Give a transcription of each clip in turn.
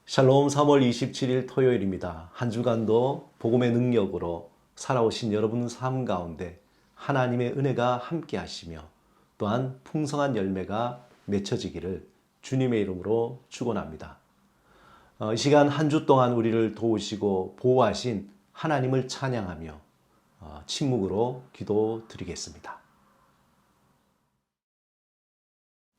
샬롬 3월 27일 토요일입니다. 한 주간도 복음의 능력으로 살아오신 여러분 삶 가운데 하나님의 은혜가 함께 하시며 또한 풍성한 열매가 맺혀지기를 주님의 이름으로 축원합니다. 이 시간 한 주 동안 우리를 도우시고 보호하신 하나님을 찬양하며 침묵으로 기도드리겠습니다.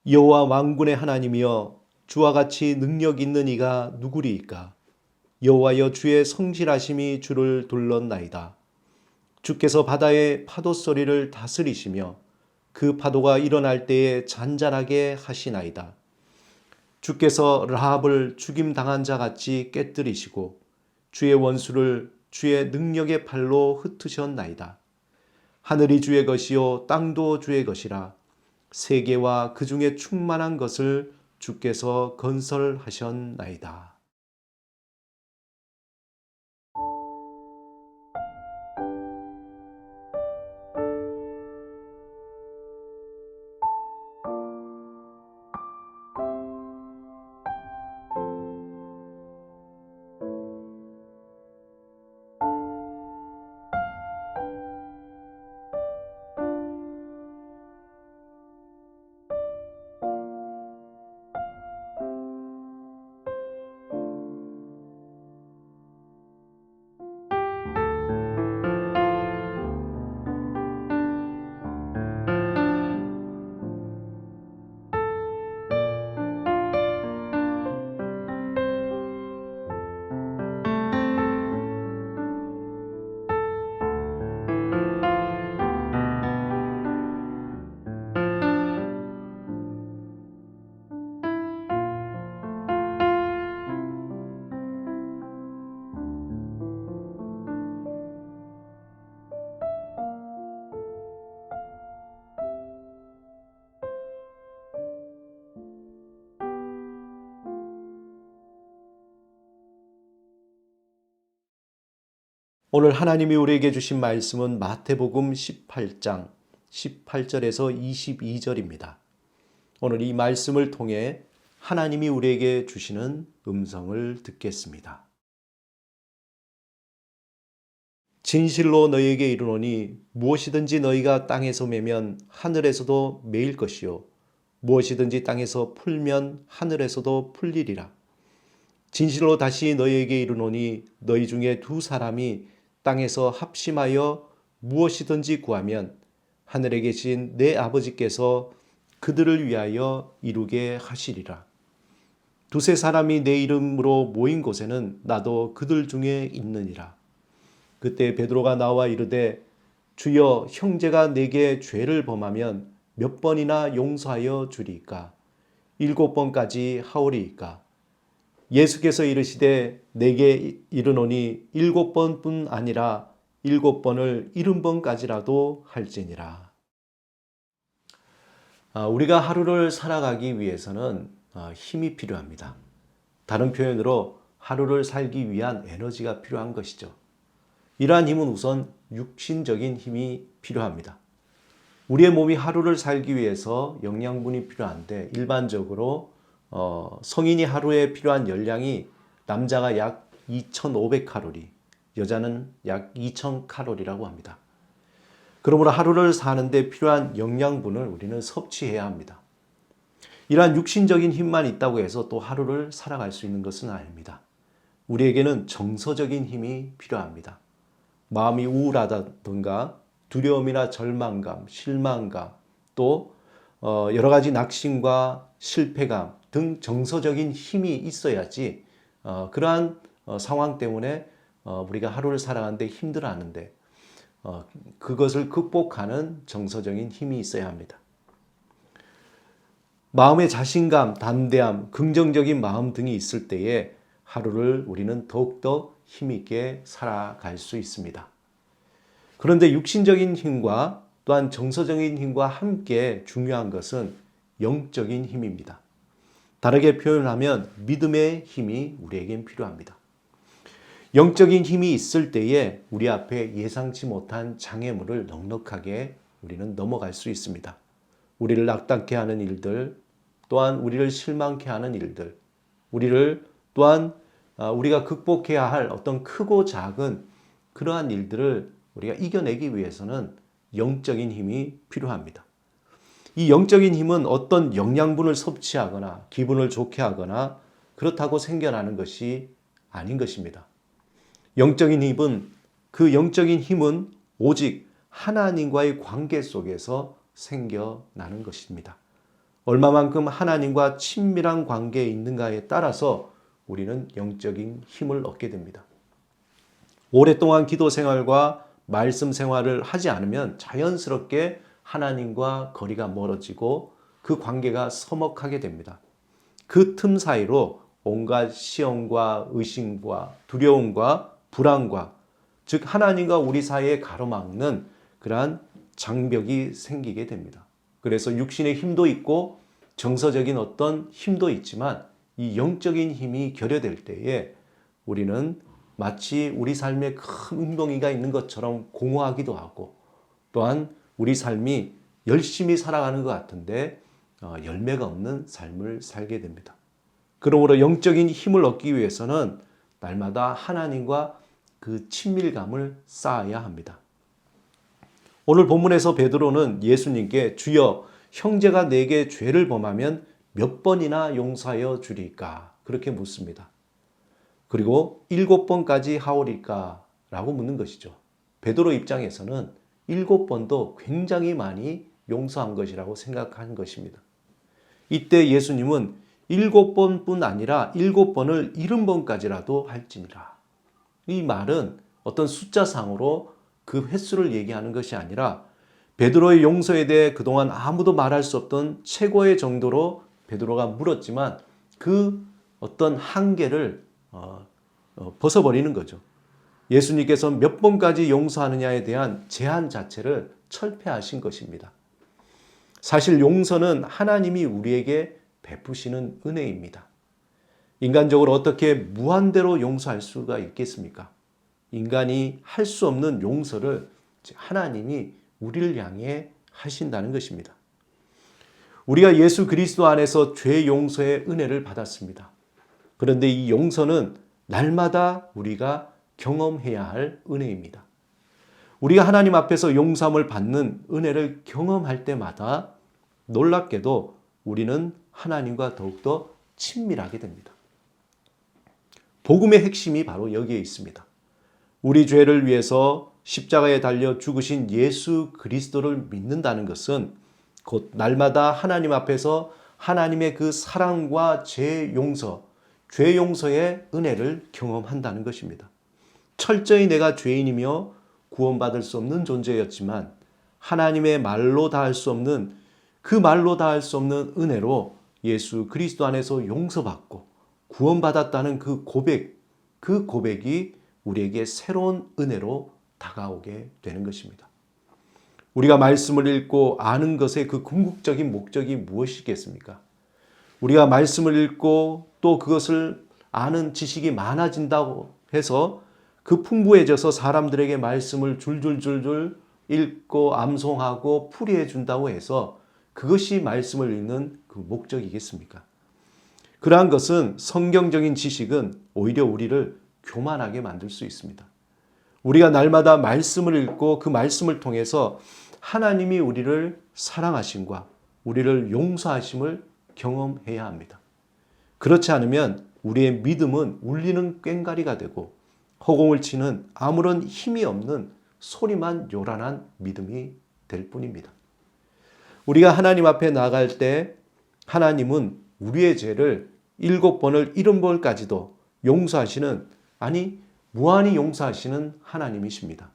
여호와 만군의 하나님이여, 주와 같이 능력 있는 이가 누구리이까? 여호와여, 주의 성실하심이 주를 둘렀나이다. 주께서 바다의 파도 소리를 다스리시며 그 파도가 일어날 때에 잔잔하게 하시나이다. 주께서 라합을 죽임당한 자 같이 깨뜨리시고 주의 원수를 주의 능력의 팔로 흩으셨나이다. 하늘이 주의 것이요 땅도 주의 것이라. 세계와 그 중에 충만한 것을 주께서 건설하셨나이다. 오늘 하나님이 우리에게 주신 말씀은 마태복음 18장 18절에서 22절입니다. 오늘 이 말씀을 통해 하나님이 우리에게 주시는 음성을 듣겠습니다. 진실로 너희에게 이르노니 무엇이든지 너희가 땅에서 매면 하늘에서도 매일 것이요 무엇이든지 땅에서 풀면 하늘에서도 풀리리라. 진실로 다시 너희에게 이르노니 너희 중에 두 사람이 땅에서 합심하여 무엇이든지 구하면 하늘에 계신 내 아버지께서 그들을 위하여 이루게 하시리라. 두세 사람이 내 이름으로 모인 곳에는 나도 그들 중에 있느니라. 그때 베드로가 나와 이르되 주여, 형제가 내게 죄를 범하면 몇 번이나 용서하여 주리이까? 7번까지 하오리이까? 예수께서 이르시되 내게 이르노니 7번뿐 아니라 7번을 70번까지라도 할지니라. 우리가 하루를 살아가기 위해서는 힘이 필요합니다. 다른 표현으로 하루를 살기 위한 에너지가 필요한 것이죠. 이러한 힘은 우선 육신적인 힘이 필요합니다. 우리의 몸이 하루를 살기 위해서 영양분이 필요한데 일반적으로 성인이 하루에 필요한 열량이 남자가 약 2,500칼로리, 여자는 약 2,000칼로리라고 합니다. 그러므로 하루를 사는데 필요한 영양분을 우리는 섭취해야 합니다. 이러한 육신적인 힘만 있다고 해서 또 하루를 살아갈 수 있는 것은 아닙니다. 우리에게는 정서적인 힘이 필요합니다. 마음이 우울하다든가 두려움이나 절망감, 실망감, 또 여러 가지 낙심과 실패감 등 정서적인 힘이 있어야지 그러한 상황 때문에 우리가 하루를 살아가는데 힘들어하는데 그것을 극복하는 정서적인 힘이 있어야 합니다. 마음의 자신감, 담대함, 긍정적인 마음 등이 있을 때에 하루를 우리는 더욱더 힘있게 살아갈 수 있습니다. 그런데 육신적인 힘과 또한 정서적인 힘과 함께 중요한 것은 영적인 힘입니다. 다르게 표현하면 믿음의 힘이 우리에겐 필요합니다. 영적인 힘이 있을 때에 우리 앞에 예상치 못한 장애물을 넉넉하게 우리는 넘어갈 수 있습니다. 우리를 낙담케 하는 일들, 또한 우리를 실망케 하는 일들, 우리를 또한 우리가 극복해야 할 어떤 크고 작은 그러한 일들을 우리가 이겨내기 위해서는 영적인 힘이 필요합니다. 이 영적인 힘은 어떤 영양분을 섭취하거나 기분을 좋게 하거나 그렇다고 생겨나는 것이 아닌 것입니다. 그 영적인 힘은 오직 하나님과의 관계 속에서 생겨나는 것입니다. 얼마만큼 하나님과 친밀한 관계에 있는가에 따라서 우리는 영적인 힘을 얻게 됩니다. 오랫동안 기도 생활과 말씀 생활을 하지 않으면 자연스럽게 하나님과 거리가 멀어지고 그 관계가 서먹하게 됩니다. 그 틈 사이로 온갖 시험과 의심과 두려움과 불안과 즉 하나님과 우리 사이에 가로막는 그러한 장벽이 생기게 됩니다. 그래서 육신의 힘도 있고 정서적인 어떤 힘도 있지만 이 영적인 힘이 결여될 때에 우리는 마치 우리 삶에 큰 웅덩이가 있는 것처럼 공허하기도 하고 또한 우리 삶이 열심히 살아가는 것 같은데 열매가 없는 삶을 살게 됩니다. 그러므로 영적인 힘을 얻기 위해서는 날마다 하나님과 그 친밀감을 쌓아야 합니다. 오늘 본문에서 베드로는 예수님께 주여 형제가 내게 죄를 범하면 몇 번이나 용서하여 주리까? 그렇게 묻습니다. 그리고 7번까지 하오리까? 라고 묻는 것이죠. 베드로 입장에서는 7번도 굉장히 많이 용서한 것이라고 생각한 것입니다. 이때 예수님은 7번뿐 아니라 7번을 70번까지라도 할지니라. 이 말은 어떤 숫자상으로 그 횟수를 얘기하는 것이 아니라 베드로의 용서에 대해 그동안 아무도 말할 수 없던 최고의 정도로 베드로가 물었지만 그 어떤 한계를 벗어버리는 거죠. 예수님께서 몇 번까지 용서하느냐에 대한 제한 자체를 철폐하신 것입니다. 사실 용서는 하나님이 우리에게 베푸시는 은혜입니다. 인간적으로 어떻게 무한대로 용서할 수가 있겠습니까? 인간이 할 수 없는 용서를 하나님이 우리를 향해 하신다는 것입니다. 우리가 예수 그리스도 안에서 죄 용서의 은혜를 받았습니다. 그런데 이 용서는 날마다 우리가 경험해야 할 은혜입니다. 우리가 하나님 앞에서 용서함을 받는 은혜를 경험할 때마다 놀랍게도 우리는 하나님과 더욱더 친밀하게 됩니다. 복음의 핵심이 바로 여기에 있습니다. 우리 죄를 위해서 십자가에 달려 죽으신 예수 그리스도를 믿는다는 것은 곧 날마다 하나님 앞에서 하나님의 그 사랑과 죄 용서의 은혜를 경험한다는 것입니다. 철저히 내가 죄인이며 구원받을 수 없는 존재였지만 하나님의 말로 다할 수 없는 은혜로 예수 그리스도 안에서 용서받고 구원받았다는 그 고백이 우리에게 새로운 은혜로 다가오게 되는 것입니다. 우리가 말씀을 읽고 아는 것의 그 궁극적인 목적이 무엇이겠습니까? 우리가 말씀을 읽고 또 그것을 아는 지식이 많아진다고 해서 그 풍부해져서 사람들에게 말씀을 줄줄줄줄 읽고 암송하고 풀이해 준다고 해서 그것이 말씀을 읽는 그 목적이겠습니까? 그러한 것은 성경적인 지식은 오히려 우리를 교만하게 만들 수 있습니다. 우리가 날마다 말씀을 읽고 그 말씀을 통해서 하나님이 우리를 사랑하심과 우리를 용서하심을 경험해야 합니다. 그렇지 않으면 우리의 믿음은 울리는 꽹과리가 되고 허공을 치는 아무런 힘이 없는 소리만 요란한 믿음이 될 뿐입니다. 우리가 하나님 앞에 나아갈 때 하나님은 우리의 죄를 7번을 70번까지도 무한히 용서하시는 하나님이십니다.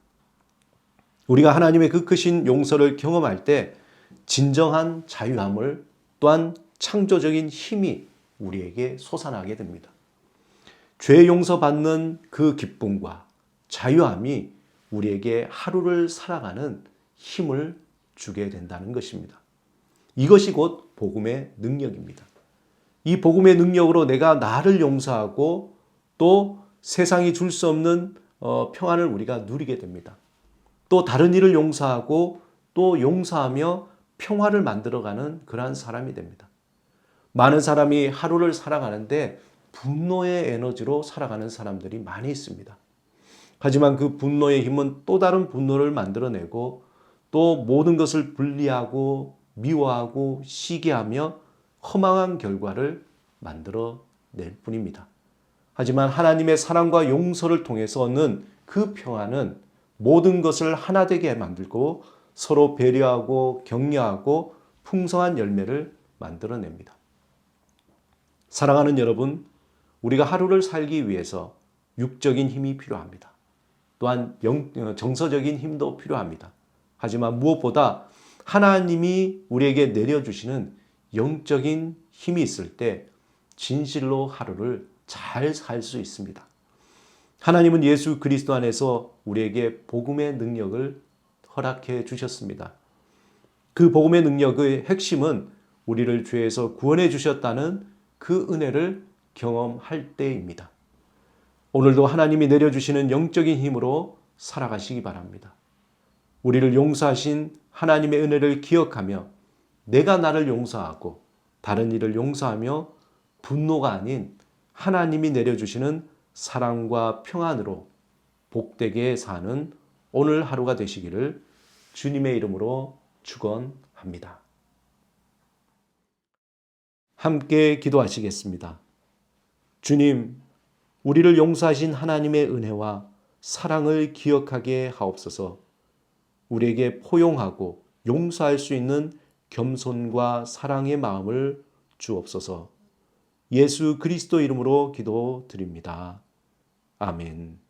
우리가 하나님의 그 크신 용서를 경험할 때 진정한 자유함을 또한 창조적인 힘이 우리에게 솟아나게 됩니다. 죄 용서받는 그 기쁨과 자유함이 우리에게 하루를 살아가는 힘을 주게 된다는 것입니다. 이것이 곧 복음의 능력입니다. 이 복음의 능력으로 내가 나를 용서하고 또 세상이 줄 수 없는 평안을 우리가 누리게 됩니다. 또 다른 일을 용서하고 또 용서하며 평화를 만들어가는 그러한 사람이 됩니다. 많은 사람이 하루를 살아가는데 분노의 에너지로 살아가는 사람들이 많이 있습니다. 하지만 그 분노의 힘은 또 다른 분노를 만들어내고 또 모든 것을 분리하고 미워하고 시기하며 허망한 결과를 만들어낼 뿐입니다. 하지만 하나님의 사랑과 용서를 통해서 얻는 그 평안은 모든 것을 하나 되게 만들고 서로 배려하고 격려하고 풍성한 열매를 만들어냅니다. 사랑하는 여러분, 우리가 하루를 살기 위해서 육적인 힘이 필요합니다. 또한 정서적인 힘도 필요합니다. 하지만 무엇보다 하나님이 우리에게 내려주시는 영적인 힘이 있을 때 진실로 하루를 잘 살 수 있습니다. 하나님은 예수 그리스도 안에서 우리에게 복음의 능력을 허락해 주셨습니다. 그 복음의 능력의 핵심은 우리를 죄에서 구원해 주셨다는 그 은혜를 경험할 때입니다. 오늘도 하나님이 내려주시는 영적인 힘으로 살아가시기 바랍니다. 우리를 용서하신 하나님의 은혜를 기억하며 내가 나를 용서하고 다른 이를 용서하며 분노가 아닌 하나님이 내려주시는 사랑과 평안으로 복되게 사는 오늘 하루가 되시기를 주님의 이름으로 축원합니다. 함께 기도하시겠습니다. 주님, 우리를 용서하신 하나님의 은혜와 사랑을 기억하게 하옵소서. 우리에게 포용하고 용서할 수 있는 겸손과 사랑의 마음을 주옵소서. 예수 그리스도 이름으로 기도드립니다. 아멘.